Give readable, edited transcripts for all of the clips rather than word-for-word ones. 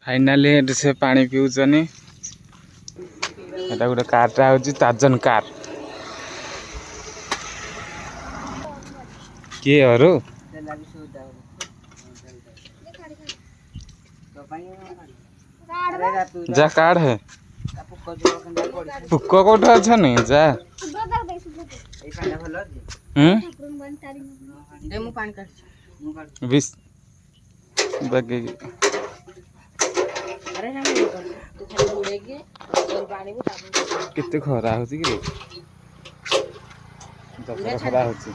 Finally से पानी पिउछनी एटा गोटे कारटा होची ताजन कार के हरु जा कार्ड है पुक्को कोठ अच्छा नहीं जा बीस बाकी कितने खरा होची कि खरा होची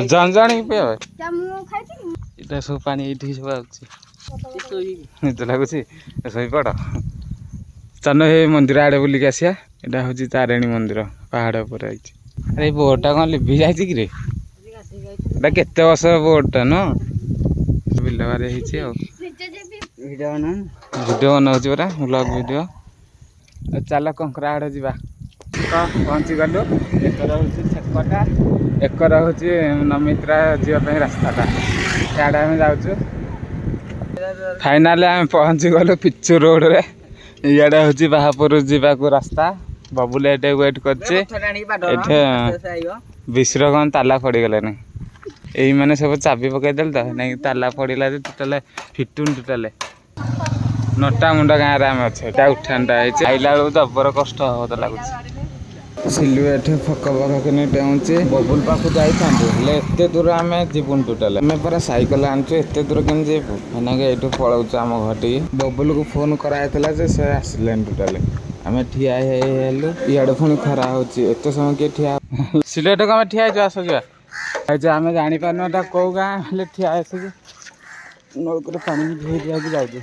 जान जानी पे क्या मु खाइछि इटा सब पानी इठी सब आछि निद लागुछि सही पड़ चल हे मंदिर आड़े बुलिक आसिया एटा होछि तारिणी मंदिर पहाड़ ऊपर आइछि अरे बोटा कौन लिभि जाइछि कि रे एटा केते वर्ष बोटा न बिलवारे हिछि आ वीडियो बनाउछि परा व्लॉग वीडियो चल कंकरा आड़े जीवा पहुँची गलु एकर होछि छकटा एकर होछि नमित्रा जीवा रास्ताटा याडे आम जाऊँ फाइनाली आम पहुँची गलु पिचु रोड रे इे हूँ बाहापुर जावाक रास्ता बबुल ये वेट कर विश्र कौन ताला पड़गलानी यही मैंने सब चाबी पकईदे तो नहीं ताला पड़ा टोटाल फिटुन टोटाल नटा मुंडा गाँव में अच्छे उठानटा आईला बेलू जबर कष्ट हम तो लगुच सिलु एठे फक फक कि डेचे बबुल पाक जाइए एत दूर आम जीवन टोटाल आम पूरा सैकल आनचु एत दूर कम जीवु मैंने ये पलाऊँ आम घर बबुल को फोन कराई से आसले टोटाल आम ठिया हेलु इे पुणी खरा होत समय किए ठिया सिलेट कम ठिया आस जा आम जापार कौ गाँव ठिया नलक पानी धोई दिया जाऊँ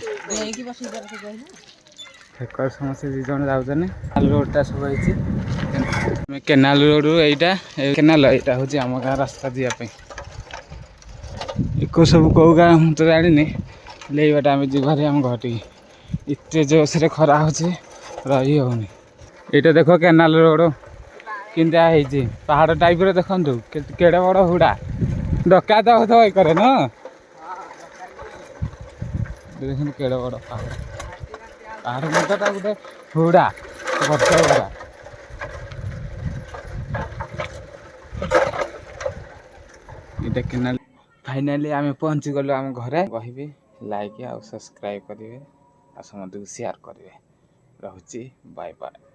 फेकर समस्त दी जन जाऊँ रोडटा सब है केनाल रोड यहीटा केनाल यहाँ हूँ आम गाँव रास्ता जावाई एक सब कौ गाँव हूँ तो जानी बाटे आम जीवार आम घर एत जोश खरा हो रही होनी यहाँ देख केनाल रोड किंदा है पहाड़ टाइप देखु केड़े बड़ हुड़ा डकायत हो करे न देख केड़े बड़ पहाड़ पहाड़ मत गोटे हुड़ा गछ हुड़ा ये केनाल फाइनाली आम पहुँची गलु आम घरे कहि लाइक आ सब्सक्राइब करेंगे आ समस्त शेयर करेंगे रोची बाय बाय।